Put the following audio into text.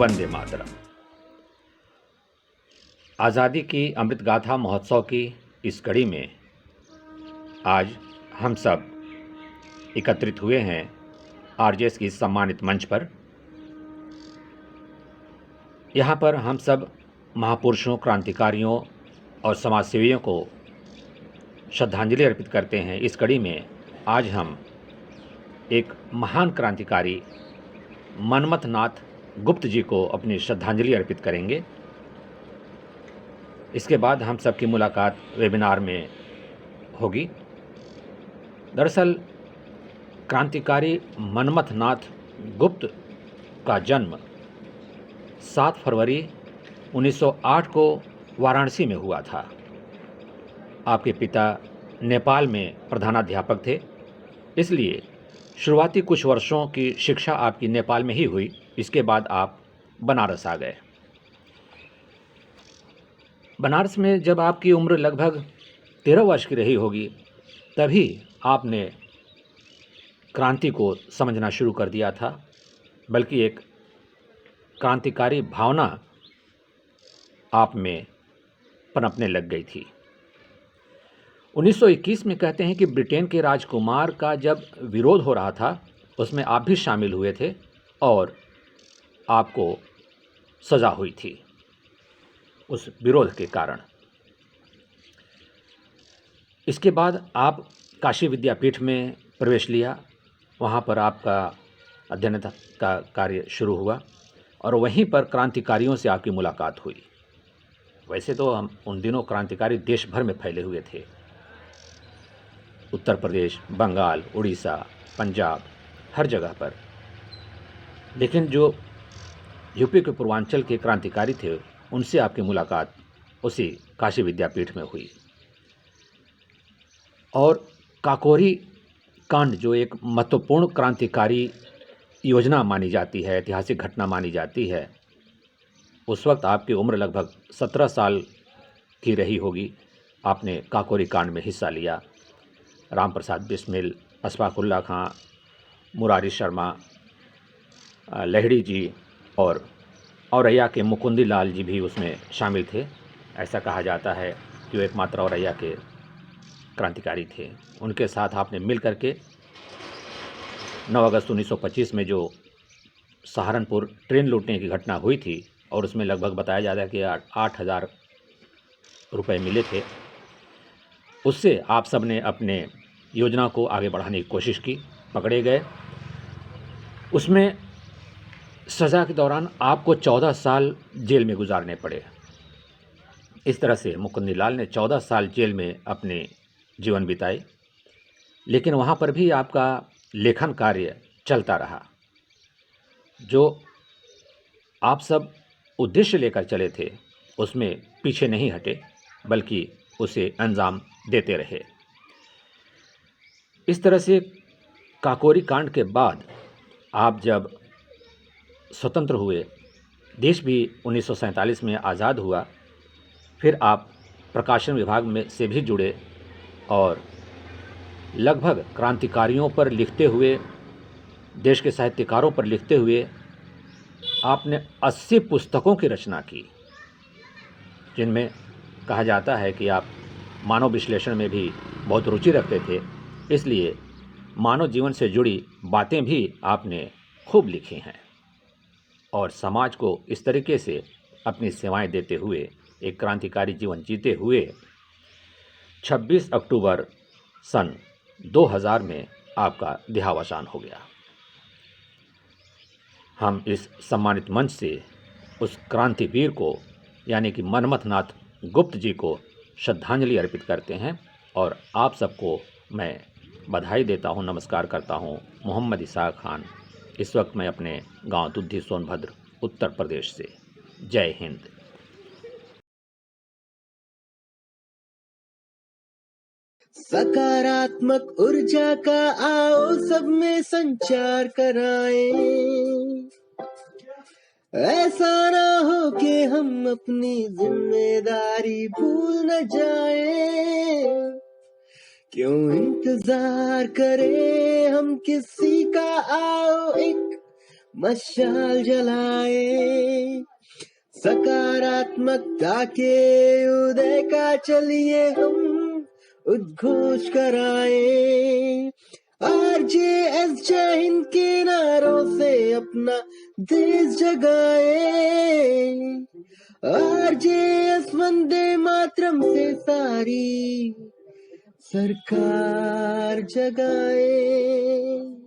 वंदे मातरम। आज़ादी की अमृत गाथा महोत्सव की इस कड़ी में आज हम सब एकत्रित हुए हैं आरजेएस की सम्मानित मंच पर। यहाँ पर हम सब महापुरुषों, क्रांतिकारियों और समाजसेवियों को श्रद्धांजलि अर्पित करते हैं। इस कड़ी में आज हम एक महान क्रांतिकारी मनमथ नाथ गुप्त जी को अपनी श्रद्धांजलि अर्पित करेंगे। इसके बाद हम सबकी मुलाकात वेबिनार में होगी। दरअसल क्रांतिकारी मनमथ नाथ गुप्त का जन्म 7 फरवरी 1908 को वाराणसी में हुआ था। आपके पिता नेपाल में प्रधानाध्यापक थे, इसलिए शुरुआती कुछ वर्षों की शिक्षा आपकी नेपाल में ही हुई। इसके बाद आप बनारस आ गए। बनारस में जब आपकी उम्र लगभग 13 वर्ष की रही होगी, तभी आपने क्रांति को समझना शुरू कर दिया था, बल्कि एक क्रांतिकारी भावना आप में पनपने लग गई थी। 1921 में कहते हैं कि ब्रिटेन के राजकुमार का जब विरोध हो रहा था, उसमें आप भी शामिल हुए थे और आपको सज़ा हुई थी उस विरोध के कारण। इसके बाद आप काशी विद्यापीठ में प्रवेश लिया। वहाँ पर आपका अध्ययन का कार्य शुरू हुआ और वहीं पर क्रांतिकारियों से आपकी मुलाकात हुई। वैसे तो हम उन दिनों क्रांतिकारी देश भर में फैले हुए थे, उत्तर प्रदेश, बंगाल, उड़ीसा, पंजाब, हर जगह पर। लेकिन जो यूपी के पूर्वांचल के क्रांतिकारी थे, उनसे आपकी मुलाकात उसी काशी विद्यापीठ में हुई। और काकोरी कांड, जो एक महत्वपूर्ण क्रांतिकारी योजना मानी जाती है, ऐतिहासिक घटना मानी जाती है, उस वक्त आपकी उम्र लगभग 17 साल की रही होगी। आपने काकोरी कांड में हिस्सा लिया। राम प्रसाद बिस्मिल, अशफाकुल्ला खां, मुरारी शर्मा, लहिड़ी जी और औरैया के मुकुंदी लाल जी भी उसमें शामिल थे। ऐसा कहा जाता है कि वो एकमात्र औरैया के क्रांतिकारी थे। उनके साथ आपने मिल करके 9 अगस्त 1925 में जो सहारनपुर ट्रेन लूटने की घटना हुई थी, और उसमें लगभग बताया जाता है कि 8,000 रुपये मिले थे, उससे आप सब ने अपने योजना को आगे बढ़ाने की कोशिश की, पकड़े गए। उसमें सज़ा के दौरान आपको 14 साल जेल में गुजारने पड़े। इस तरह से मुकुंदी लाल ने 14 साल जेल में अपने जीवन बिताए, लेकिन वहाँ पर भी आपका लेखन कार्य चलता रहा। जो आप सब उद्देश्य लेकर चले थे, उसमें पीछे नहीं हटे, बल्कि उसे अंजाम देते रहे। इस तरह से काकोरी कांड के बाद आप जब स्वतंत्र हुए, देश भी 1947 में आज़ाद हुआ, फिर आप प्रकाशन विभाग में से भी जुड़े और लगभग क्रांतिकारियों पर लिखते हुए, देश के साहित्यकारों पर लिखते हुए आपने 80 पुस्तकों की रचना की, जिनमें कहा जाता है कि आप मानव विश्लेषण में भी बहुत रुचि रखते थे। इसलिए मानव जीवन से जुड़ी बातें भी आपने खूब लिखी हैं और समाज को इस तरीके से अपनी सेवाएं देते हुए, एक क्रांतिकारी जीवन जीते हुए 26 अक्टूबर सन 2000 में आपका देहावसान हो गया। हम इस सम्मानित मंच से उस क्रांतिवीर को, यानी कि मनमथ नाथ गुप्त जी को श्रद्धांजलि अर्पित करते हैं और आप सबको मैं बधाई देता हूं, नमस्कार करता हूं। मोहम्मद इसाक खान। इस वक्त मैं अपने गांव दुद्धी सोनभद्र, उत्तर प्रदेश से। जय हिंद। सकारात्मक ऊर्जा का आओ सब में संचार कराएं। ऐसा ना हो कि हम अपनी जिम्मेदारी भूल न जाएं। क्यों इंतजार करें हम किसी का, आओ एक मशाल जलाए, सकारात्मकता के उदय का चलिए हम उद्घोष कराए। RJS जय हिंद के नारों से अपना देश जगाए, RJS वंदे मातरम से सारी सरकार जगाए।